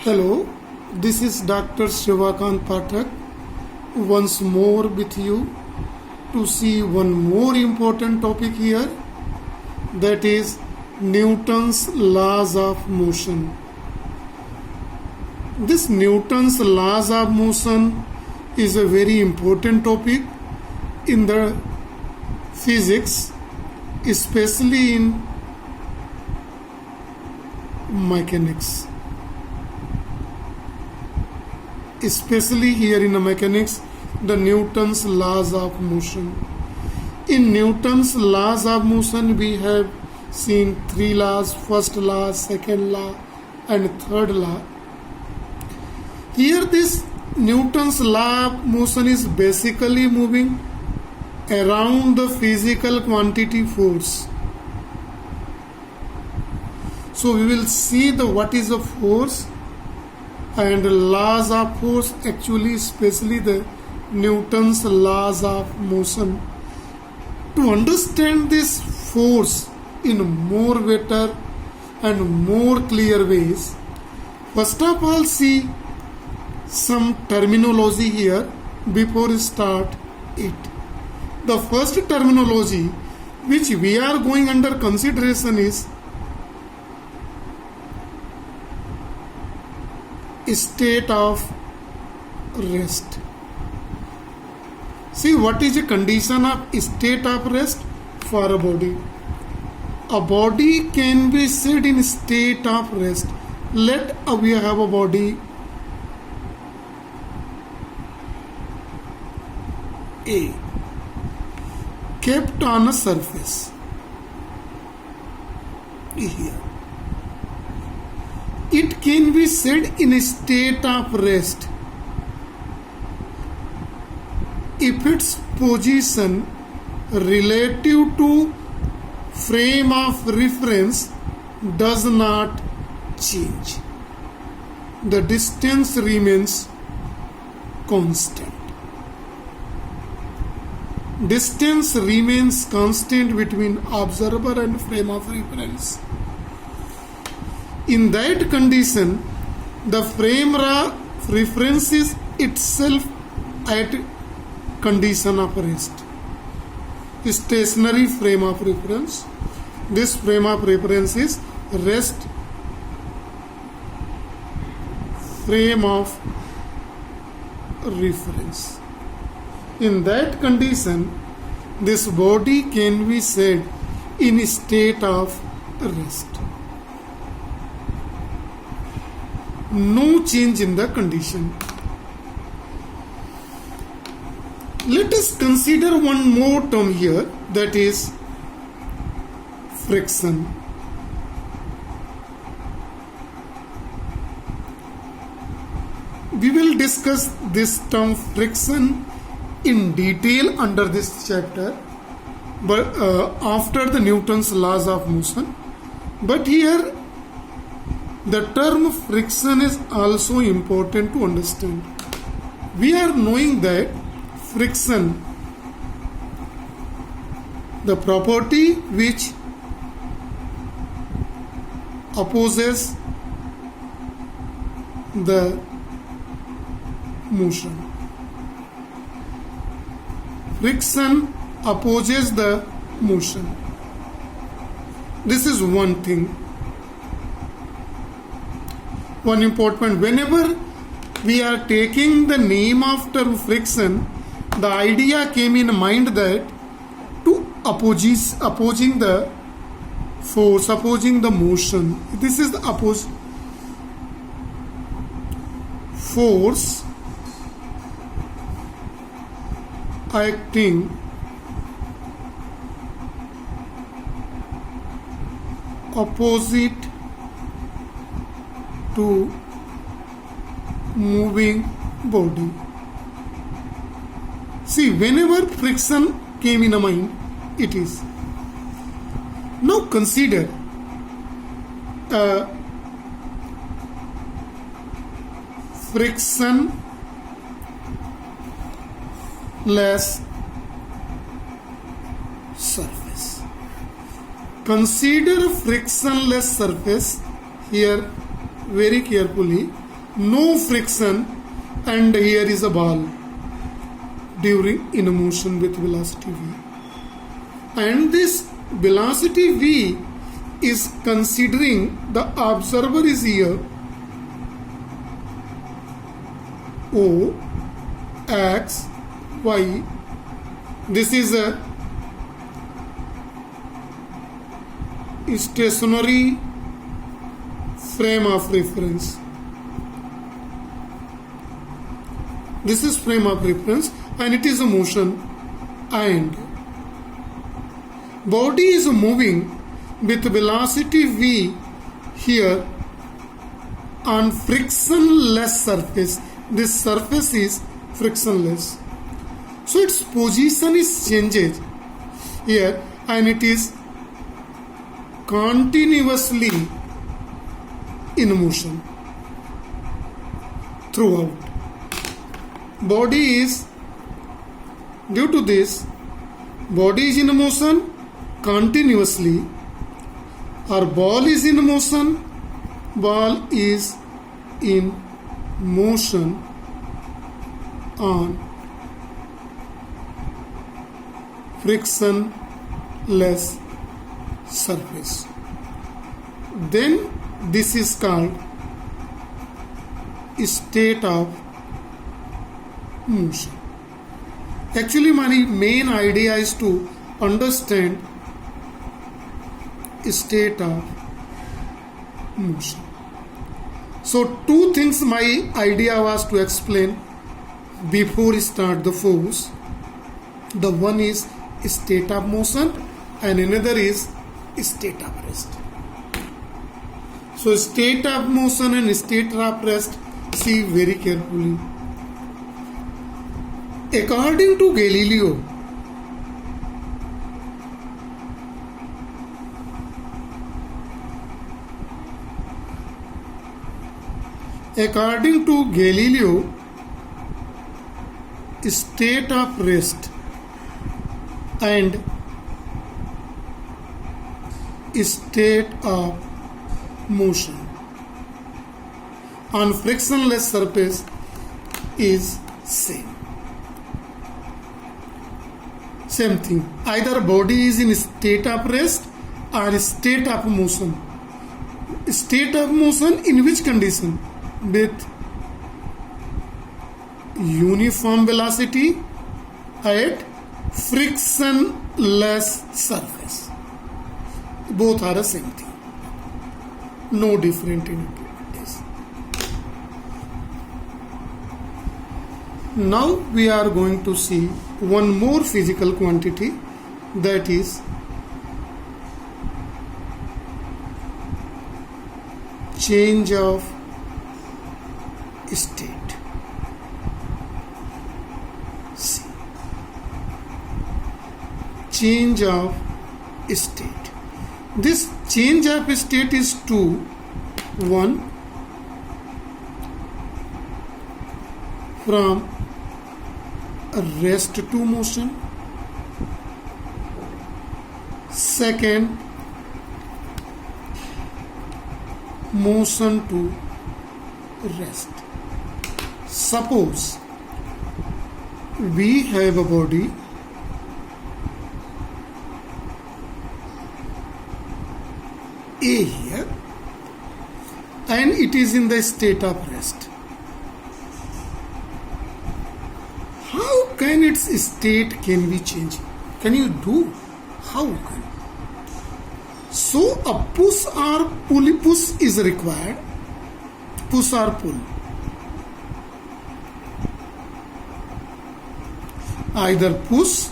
Hello, this is Dr. Shivakant Pathak once more with you to see one more important topic here, that is Newton's laws of motion. This Newton's laws of motion is a very important topic in the physics, especially in mechanics. Especially here in the mechanics, the Newton's laws of motion. In Newton's laws of motion, we have seen three laws: first law, second law, and third law. Here, this Newton's law of motion is basically moving around the physical quantity force. So we will see what is the force and laws of force, actually especially the Newton's laws of motion. To understand this force in more better and more clear ways, first of all see some terminology here before we start it. The first terminology which we are going under consideration is state of rest. See, what is a condition of state of rest for a body? A body can be said in state of rest. Let we have a body A kept on a surface here. It can be said in a state of rest if its position relative to frame of reference does not change. The distance remains constant. Distance remains constant between observer and frame of reference. In that condition, the frame of reference is itself at condition of rest. Stationary frame of reference. This frame of reference is rest frame of reference. In that condition, this body can be said in a state of rest. No change in the condition. Let us consider one more term here, that is friction. We will discuss this term friction in detail under this chapter, but after the Newton's laws of motion. But here the term friction is also important to understand. We are knowing that friction, the property which opposes the motion. Friction opposes the motion. This is one thing. One important, whenever we are taking the name of term friction, the idea came in mind that to opposing the force, opposing the motion. This is the force acting opposite to moving body. See, whenever friction came in a mind, it is. Now consider a frictionless surface. Consider frictionless surface here very carefully. no friction, and here is a ball during in motion with velocity v. And this velocity v is considering the observer is here O, X, Y. This is a stationary frame of reference. This is frame of reference and it is a motion, and body is moving with velocity v here on frictionless surface. This surface is frictionless, so its position is changes here and it is continuously in motion throughout. Body is, due to this, body is in motion continuously, or ball is in motion, ball is in motion on frictionless surface. Then this is called state of motion. Actually, my main idea is to understand state of motion. So two things my idea was to explain before start the force. The one is state of motion and another is state of rest. So state of motion and state of rest, see very carefully. According to Galileo, state of rest and state of motion on frictionless surface is same thing. Either body is in state of rest or state of motion. State of motion in which condition? With uniform velocity at frictionless surface. Both are the same thing. No different in this. Now we are going to see one more physical quantity, that is change of state. See. Change of state. This change of state is 2, 1 from rest to motion, second motion to rest. Suppose we have a body A here and it is in the state of rest. How can its state can be changed? Can you do? How can? So a push or pull, push is required. Push or pull. Either push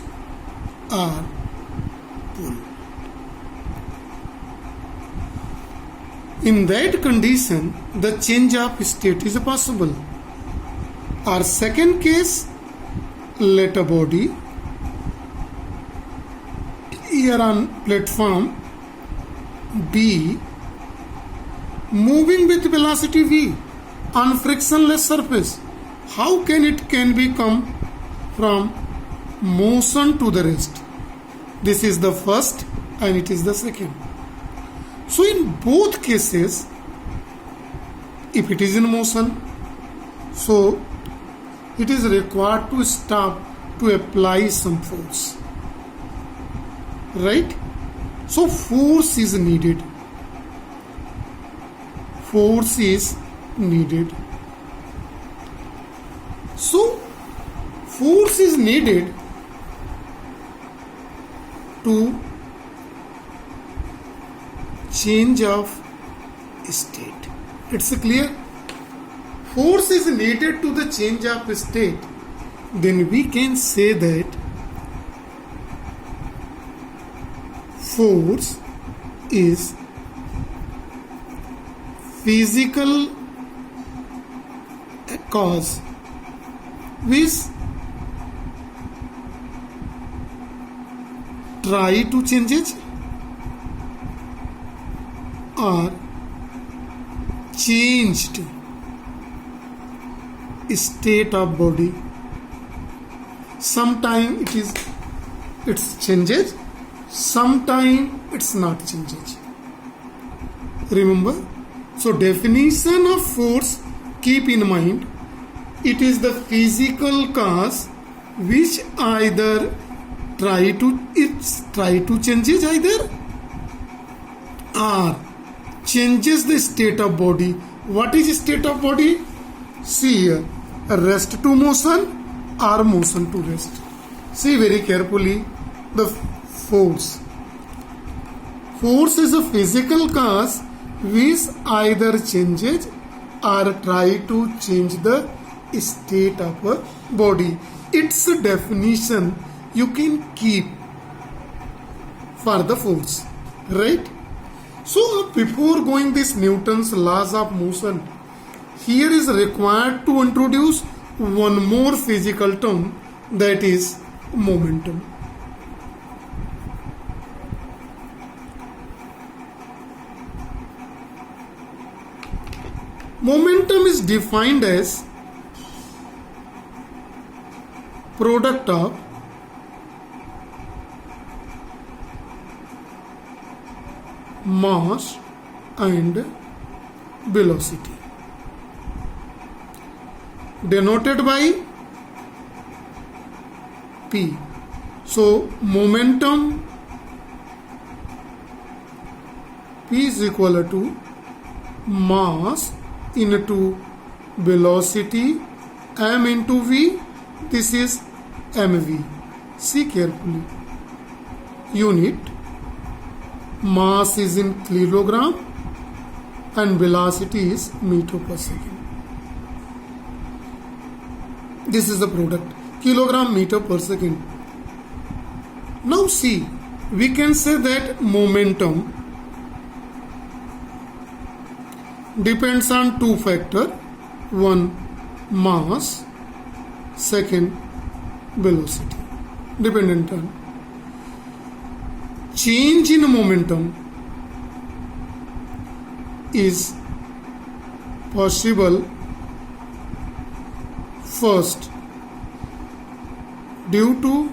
or pull. In that condition, the change of state is possible. Our second case, let a body here on platform B moving with velocity v on frictionless surface. How can it can become from motion to the rest? This is the first and it is the second. So in both cases, if it is in motion, so it is required to stop to apply some force, right? So force is needed. Force is needed. So force is needed to change of state. It's clear? Force is needed to the change of state. Then we can say that force is physical cause which try to change it or changed state of body. Sometime it's changes, sometime it's not changes. Remember, so definition of force, keep in mind, it is the physical cause which either try to changes either or changes the state of body. What is state of body? See here, rest to motion or motion to rest. See very carefully the force. Force is a physical cause which either changes or try to change the state of a body. Its definition you can keep for the force, right? So before going this Newton's laws of motion, here is required to introduce one more physical term, that is momentum. Momentum is defined as product of mass and velocity, denoted by P. So momentum P is equal to mass into velocity m into v. This is mv. See carefully. Unit mass is in kilogram and velocity is meter per second. This is the product, kilogram meter per second. Now see, we can say that momentum depends on two factors. One, mass. Second, velocity. Dependent on. Change in momentum is possible first due to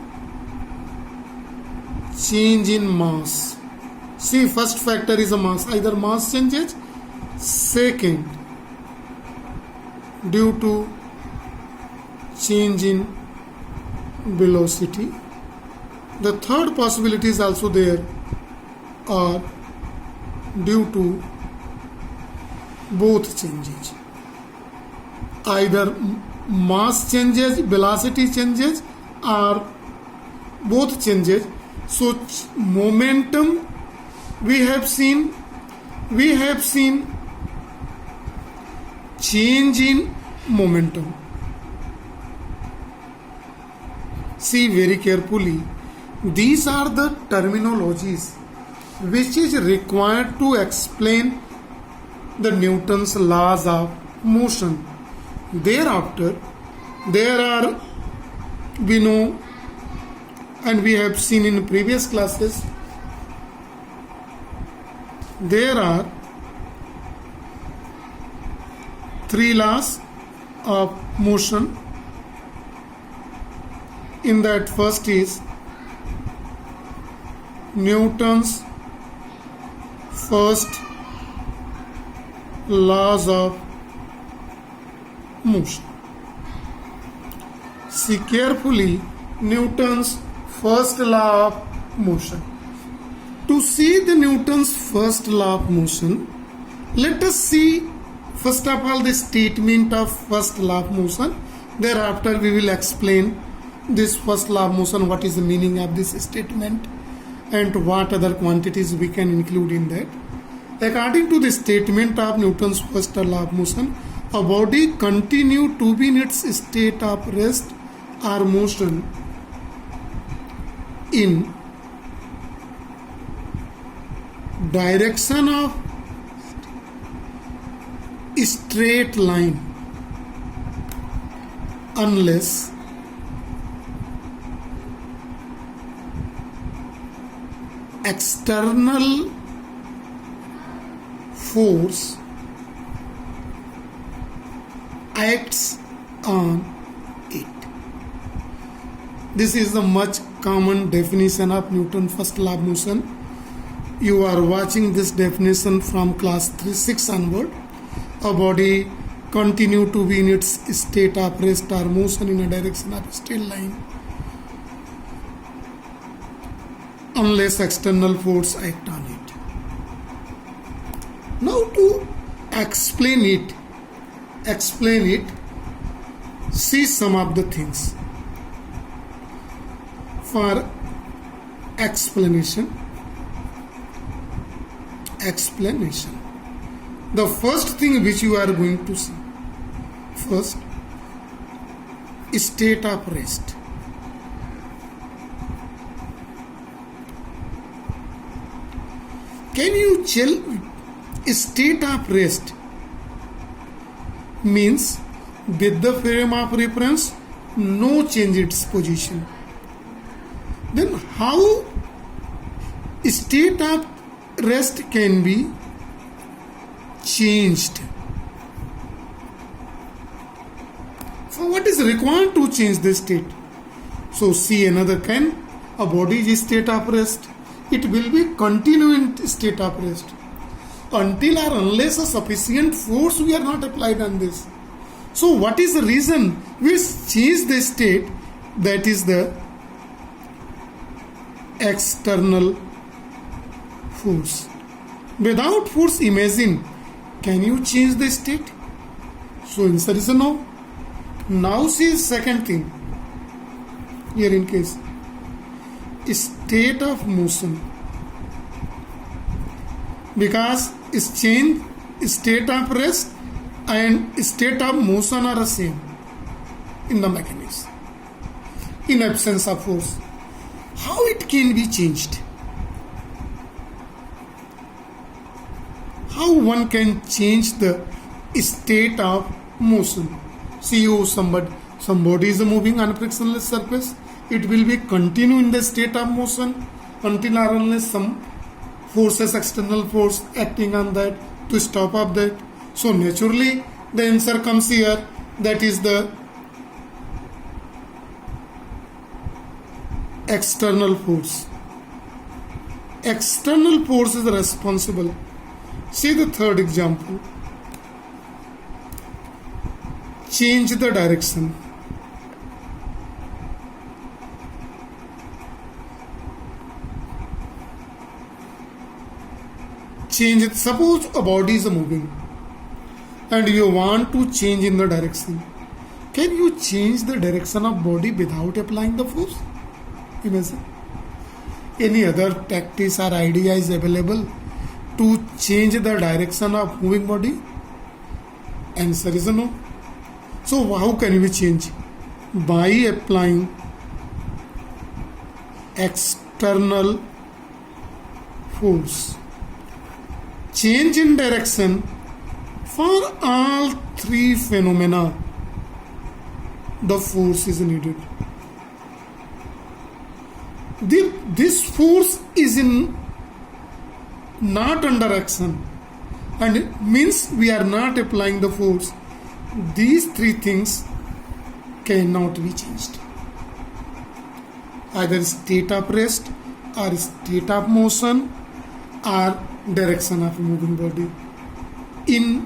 change in mass. See, first factor is a mass, either mass changes. Second, due to change in velocity. The third possibility is also there, or due to both changes. Either mass changes, velocity changes, or both changes. So momentum, we have seen change in momentum. See very carefully. These are the terminologies which is required to explain the Newton's laws of motion. Thereafter, there are, we know and we have seen in previous classes, there are three laws of motion. In that, first is Newton's first laws of motion. See carefully Newton's first law of motion. To see the Newton's first law of motion, let us see first of all the statement of first law of motion. Thereafter we will explain this first law of motion, what is the meaning of this statement and what other quantities we can include in that. According to the statement of Newton's first law of motion, a body continue to be in its state of rest or motion in direction of straight line unless external force acts on it. This is the much common definition of Newton's first law of motion. You are watching this definition from class 6 onward. A body continue to be in its state of rest or motion in a direction of straight line unless external force act on it. Now to explain it, see some of the things. For explanation, the first thing which you are going to see, first, state of rest. Can you tell state of rest means with the frame of reference no change its position? Then how state of rest can be changed? So what is required to change the state? So see another kind. A body is state of rest. It will be continuing state of rest until or unless a sufficient force we are not applied on this. So what is the reason we change the state? That is the external force. Without force, imagine, can you change the state? So answer is no. Now see second thing. Here in case state of motion, because is change state of rest and state of motion are the same in the mechanism in absence of force. How it can be changed? How one can change the state of motion? See you somebody is moving on a frictionless surface. It will be continue in the state of motion until or unless some forces, external force acting on that to stop up that. So naturally the answer comes here, that is the external force. External force is responsible. See the third example. Change the direction. Change it. Suppose a body is moving and you want to change in the direction. Can you change the direction of body without applying the force? Imagine. Any other tactics or idea is available to change the direction of moving body? Answer is no. So how can we change? By applying external force. Change in direction for all three phenomena, the force is needed. This force is not under action, and it means we are not applying the force. These three things cannot be changed. Either state of rest or state of motion or direction of moving body. In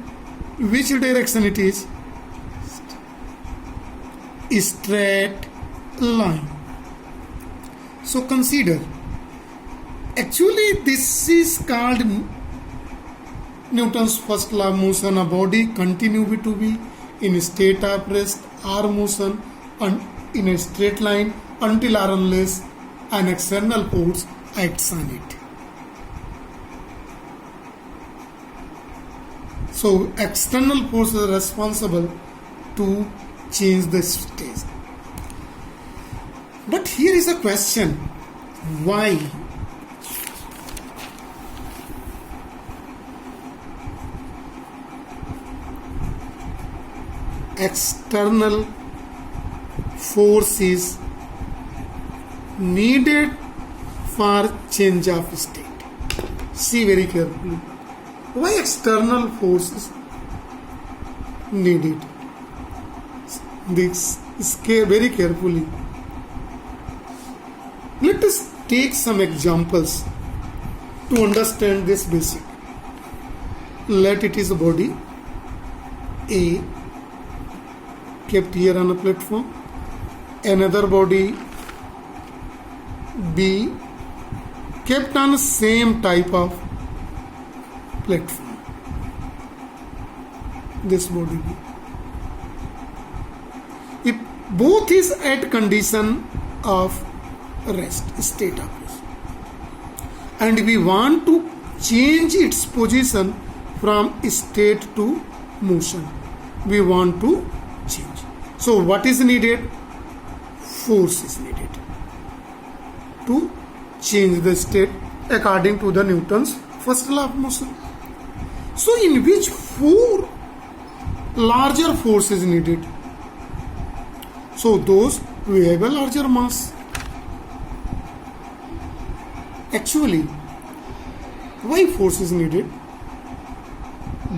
which direction it is? straight line. So consider, actually this is called Newton's first law of motion. A body continue to be in a state of rest or motion and in a straight line until or unless an external force acts on it. So external force is responsible to change the state. But here is a question: why? External force is needed for change of state. See very carefully. Why external force is needed? This very carefully. Let us take some examples to understand this basic. Let it is a body A kept here on a platform, another body B kept on the same type of platform. This body B. If both is at condition of rest, state of rest, and we want to change its position from state to motion, we want to change. So what is needed? Force is needed to change the state according to the Newton's first law of motion. So in which four larger force is needed? So those who have a larger mass. Actually, why force is needed?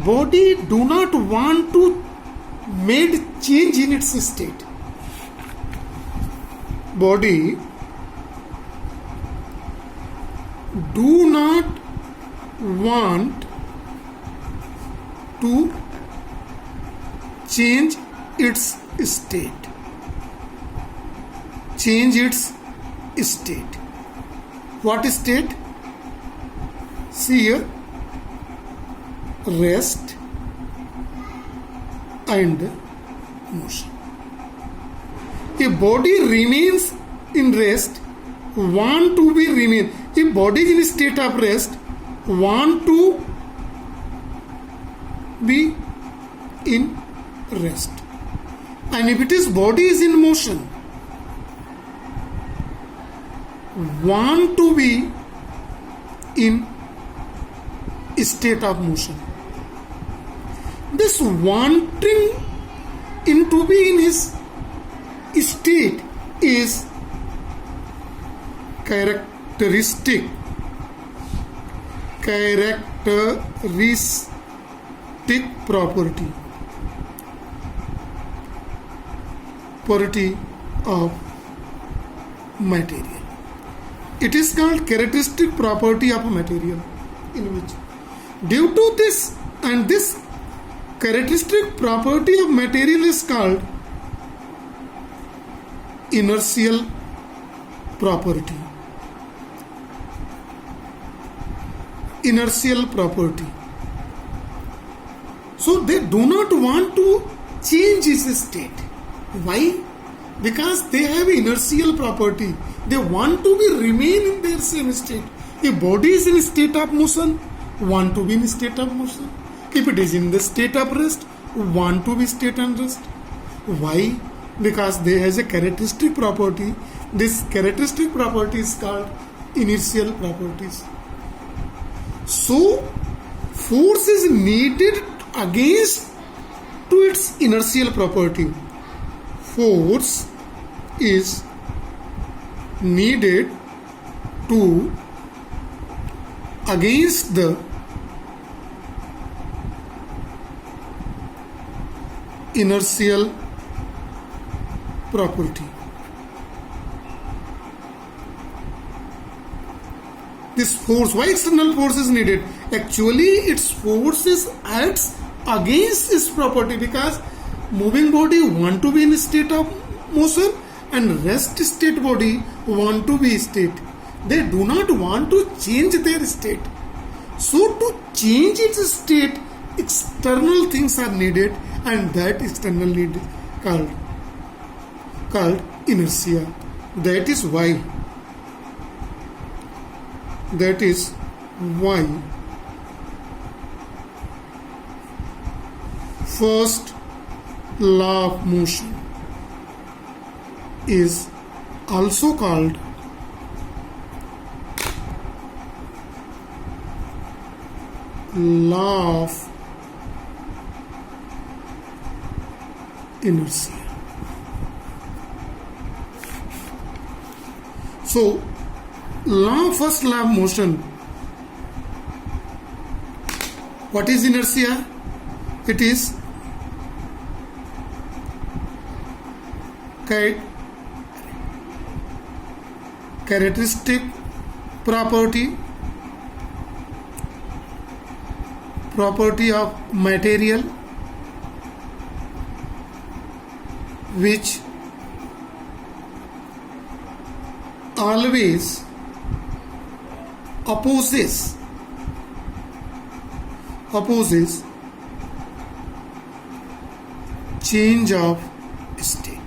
Body do not want to made change in its state. Body do not want to change its state. Change its state. What state? See here, rest and motion. If body remains in rest, want to be remain. If body is in state of rest, want to be in rest. And if it is body is in motion, want to be in state of motion. This wanting in to be in his state is characteristic property of material. It is called characteristic property of material, in which due to this and this characteristic property of material is called inertial property. Inertial property. So they do not want to change its state. Why? Because they have inertial property. They want to be remain in their same state. If body is in state of motion, want to be in state of motion. If it is in the state of rest, want to be state and rest. Why? Because they has a characteristic property. This characteristic property is called inertial properties. So force is needed against to its inertial property. Force is needed to against the inertial property. This force, why external force is needed? Actually, its forces acts against its property, because moving body want to be in a state of motion, and rest state body want to be state. They do not want to change their state. So to change its state, external things are needed, and that external need is called inertia. That is why first law of motion is also called law of inertia. So, first law of motion. What is inertia? It is characteristic property of material which always opposes change of state.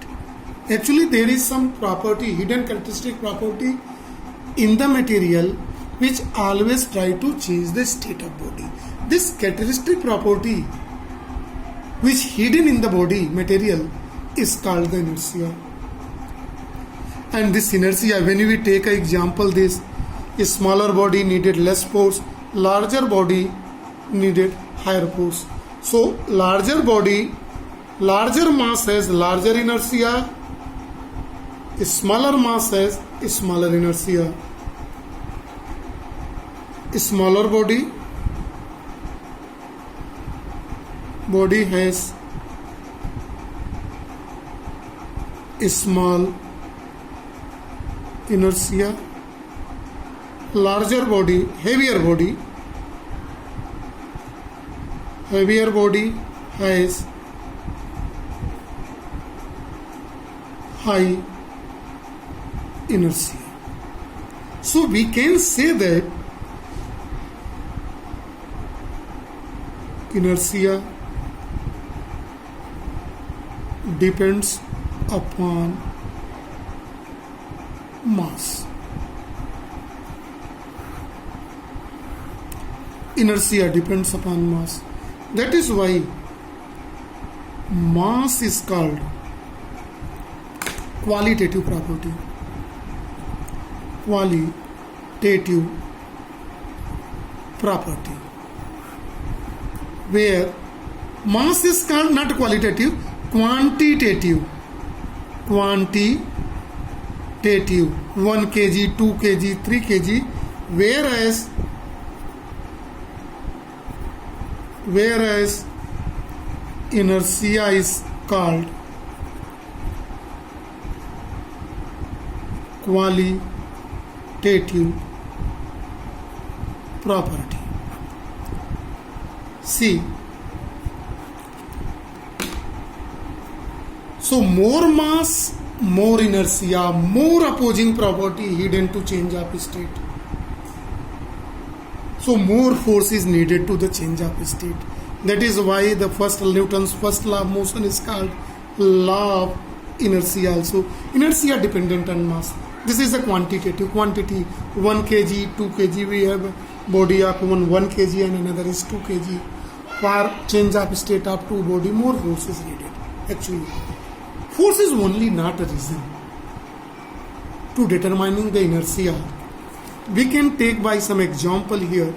Actually, there is some property, hidden characteristic property in the material which always try to change the state of body. This characteristic property which hidden in the body material is called the inertia. And this inertia, when we take an example, this a smaller body needed less force, larger body needed higher force. So larger body, larger mass has larger inertia, a smaller mass has a smaller inertia. A smaller body has a small inertia. Larger body, heavier body has high inertia. So we can say that inertia depends upon mass. Inertia depends upon mass. That is why mass is called qualitative property. Qualitative property. Where mass is called not qualitative, quantitative. 1 kg, 2 kg, 3 kg, whereas inertia is called qualitative property. See, so more mass, more inertia, more opposing property hidden to change of state. So more force is needed to the change of state. That is why the Newton's first law of motion is called law of inertia also. Inertia dependent on mass. This is a quantitative quantity. 1 kg, 2 kg, we have body of 1 kg and another is 2 kg. For change of state of two body, more force is needed. Actually, force is only not a reason to determining the inertia. We can take by some example here.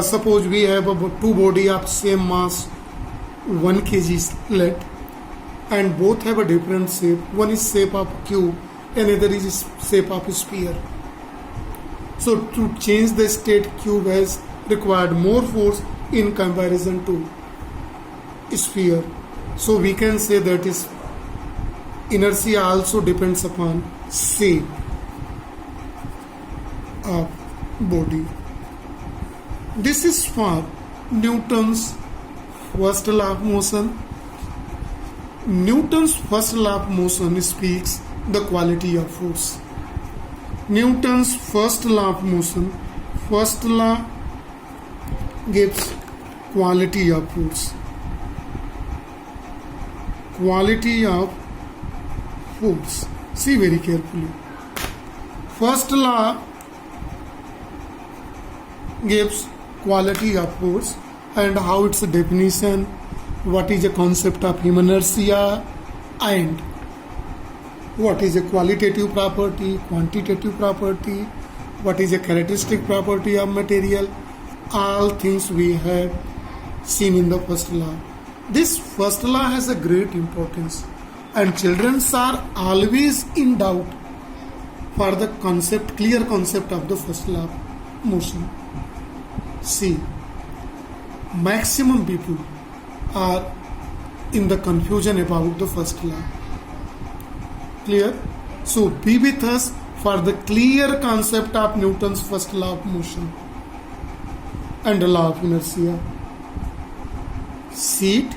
Suppose we have two body of same mass, 1 kg sled, and both have a different shape. One is shape of cube, another is shape of sphere. So to change the state, cube has required more force in comparison to sphere. So we can say that is inertia also depends upon shape of body. This is for Newton's first law of motion. Newton's first law of motion speaks the quality of force. Newton's first law of motion, first law gives quality of force. Quality of force. See very carefully. First law gives quality of force and how its definition, what is a concept of inertia, and what is a qualitative property, quantitative property, what is a characteristic property of material. All things we have seen in the first law. This first law has a great importance, and children are always in doubt for the concept, clear concept of the first law of motion. See, maximum people are in the confusion about the first law. Clear? So be with us for the clear concept of Newton's first law of motion and the law of inertia. See it.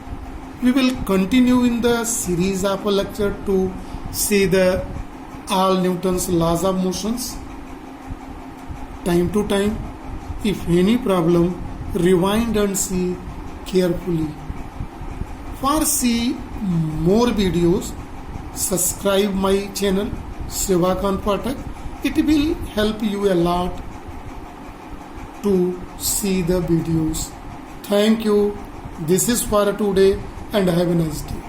We will continue in the series of a lecture to see the all Newton's laws of motions. Time to time, if any problem, rewind and see carefully. For see more videos, subscribe my channel Sivakant Pathak. It will help you a lot to see the videos. Thank you. This is for today and have a nice day.